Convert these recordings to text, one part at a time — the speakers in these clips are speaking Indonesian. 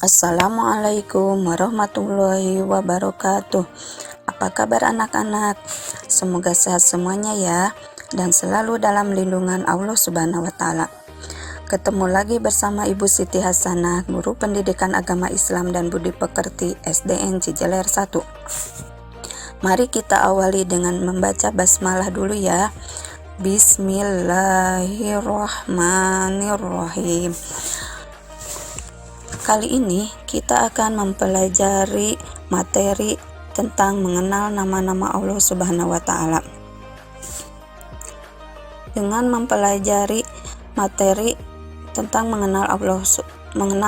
Assalamualaikum warahmatullahi wabarakatuh. Apa kabar anak-anak? Semoga sehat semuanya ya, dan selalu dalam lindungan Allah Subhanahu wa Ta'ala. Ketemu lagi bersama Ibu Siti Hasanah, Guru Pendidikan Agama Islam dan Budi Pekerti SDN Cijeler 1. Mari kita awali dengan membaca basmalah dulu ya. Bismillahirrahmanirrahim. Kali ini kita akan mempelajari materi tentang mengenal nama-nama Allah Subhanahu wa Ta'ala. Dengan mempelajari materi tentang mengenal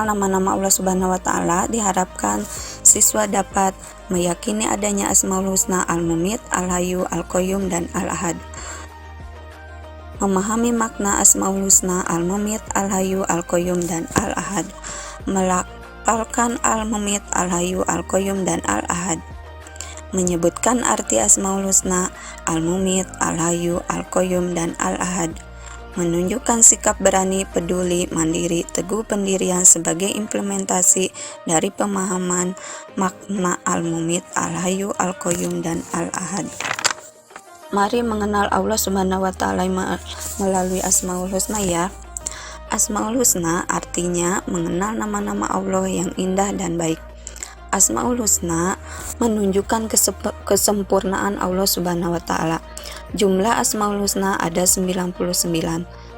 nama-nama Allah Subhanahu wa Ta'ala, diharapkan siswa dapat meyakini adanya Asmaul Husna Al-Mumit, Al-Hayyu, Al-Qayyum, dan Al-Ahad. Memahami makna Asmaul Husna Al-Mumit, Al-Hayyu, Al-Qayyum, dan Al-Ahad. Melafalkan Al-Mumit, Al-Hayyu, Al-Qayyum, dan Al-Ahad. Menyebutkan arti Asmaul Husna Al-Mumit, Al-Hayyu, Al-Qayyum, dan Al-Ahad. Menunjukkan sikap berani, peduli, mandiri, teguh pendirian sebagai implementasi dari pemahaman makna Al-Mumit, Al-Hayyu, Al-Qayyum, dan Al-Ahad. Mari mengenal Allah Subhanahu wa Ta'ala melalui Asmaul Husna ya. Asmaul Husna artinya mengenal nama-nama Allah yang indah dan baik. Asmaul Husna menunjukkan kesempurnaan Allah Subhanahu wa Ta'ala. Jumlah Asmaul Husna ada 99,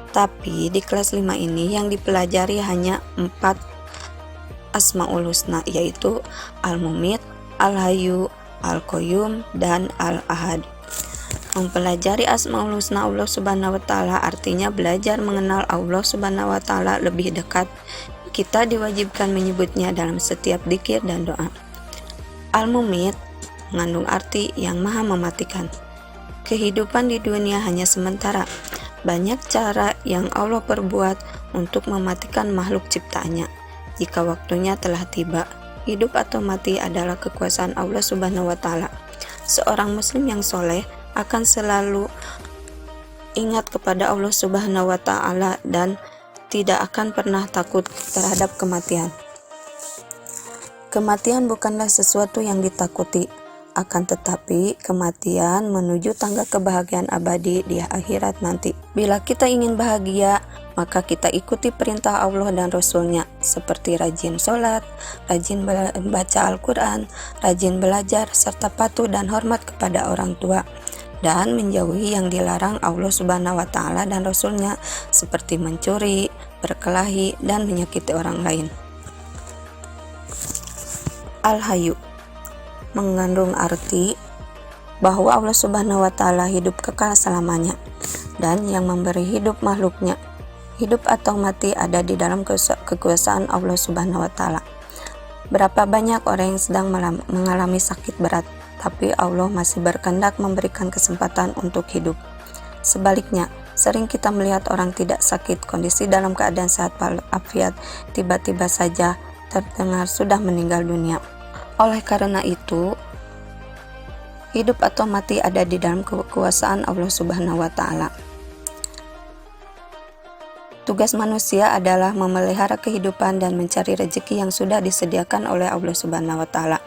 tapi di kelas 5 ini yang dipelajari hanya 4 Asmaul Husna, yaitu Al-Mumit, Al-Hayyu, Al-Qayyum, dan Al-Ahad. Mempelajari Asmaul Husna Allah Subhanahu wa Ta'ala artinya belajar mengenal Allah Subhanahu wa Ta'ala lebih dekat. Kita diwajibkan menyebutnya dalam setiap dzikir dan doa. Al-Mumit mengandung arti yang maha mematikan. Kehidupan di dunia hanya sementara. Banyak cara yang Allah perbuat untuk mematikan makhluk ciptaannya. Jika waktunya telah tiba, hidup atau mati adalah kekuasaan Allah Subhanahu wa Ta'ala. Seorang muslim yang soleh akan selalu ingat kepada Allah Subhanahu wa Ta'ala dan tidak akan pernah takut terhadap kematian. Kematian bukanlah sesuatu yang ditakuti, akan tetapi kematian menuju tangga kebahagiaan abadi di akhirat nanti. Bila kita ingin bahagia, maka kita ikuti perintah Allah dan Rasul-Nya, seperti rajin sholat, rajin baca Al-Quran, rajin belajar, serta patuh dan hormat kepada orang tua, dan menjauhi yang dilarang Allah Subhanahu wa Ta'ala dan Rasul-Nya, seperti mencuri, berkelahi, dan menyakiti orang lain. Al-Hayyu mengandung arti bahwa Allah Subhanahu wa Ta'ala hidup kekal selamanya dan yang memberi hidup makhluknya. Hidup atau mati ada di dalam kekuasaan Allah Subhanahu wa Ta'ala. Berapa banyak orang yang sedang mengalami sakit berat, tapi Allah masih berkehendak memberikan kesempatan untuk hidup. Sebaliknya, sering kita melihat orang tidak sakit, kondisi dalam keadaan sehat walafiat, tiba-tiba saja terdengar sudah meninggal dunia. Oleh karena itu, hidup atau mati ada di dalam kekuasaan Allah Subhanahu wa Ta'ala. Tugas manusia adalah memelihara kehidupan dan mencari rezeki yang sudah disediakan oleh Allah Subhanahu wa Ta'ala,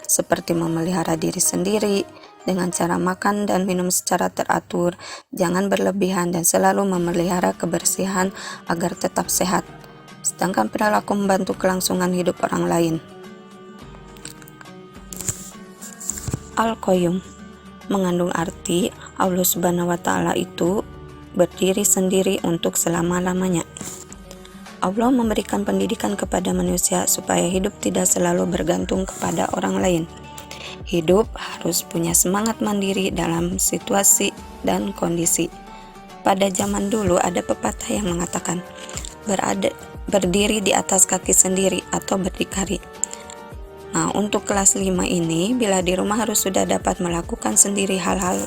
seperti memelihara diri sendiri dengan cara makan dan minum secara teratur, jangan berlebihan, dan selalu memelihara kebersihan agar tetap sehat. Sedangkan perilaku membantu kelangsungan hidup orang lain. Al-Qayyum mengandung arti Allah Subhanahu wa Ta'ala itu berdiri sendiri untuk selama-lamanya. Allah memberikan pendidikan kepada manusia supaya hidup tidak selalu bergantung kepada orang lain. Hidup harus punya semangat mandiri dalam situasi dan kondisi. Pada zaman dulu ada pepatah yang mengatakan, berdiri di atas kaki sendiri atau berdikari. Nah, untuk kelas 5 ini, bila di rumah harus sudah dapat melakukan sendiri hal-hal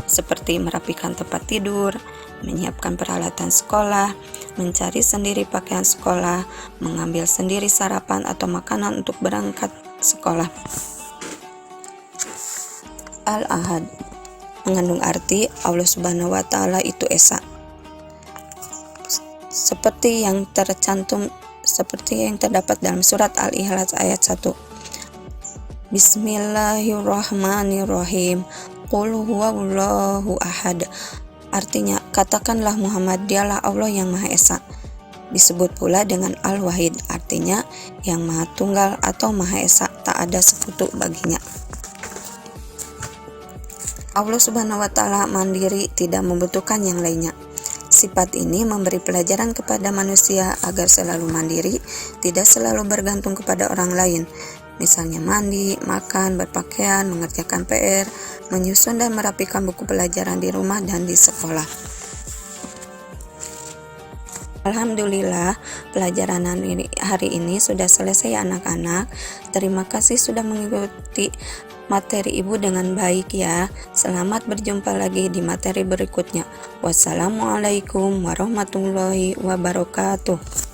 seperti merapikan tempat tidur, menyiapkan peralatan sekolah, mencari sendiri pakaian sekolah, mengambil sendiri sarapan atau makanan untuk berangkat sekolah. Al-Ahad mengandung arti Allah Subhanahu wa Ta'ala itu esa, seperti yang tercantum seperti yang terdapat dalam surat Al-Ikhlas ayat 1. Bismillahirrahmanirrahim. Qul huwallahu ahad. Artinya, katakanlah Muhammad, dialah Allah yang Maha Esa. Disebut pula dengan Al-Wahid, artinya yang Maha Tunggal atau Maha Esa, tak ada sekutu baginya. Allah Subhanahu wa Ta'ala mandiri, tidak membutuhkan yang lainnya. Sifat ini memberi pelajaran kepada manusia agar selalu mandiri, tidak selalu bergantung kepada orang lain. Misalnya mandi, makan, berpakaian, mengerjakan PR, menyusun dan merapikan buku pelajaran di rumah dan di sekolah. Alhamdulillah, pelajaran hari ini sudah selesai anak-anak. Terima kasih sudah mengikuti materi Ibu dengan baik ya. Selamat berjumpa lagi di materi berikutnya. Wassalamualaikum warahmatullahi wabarakatuh.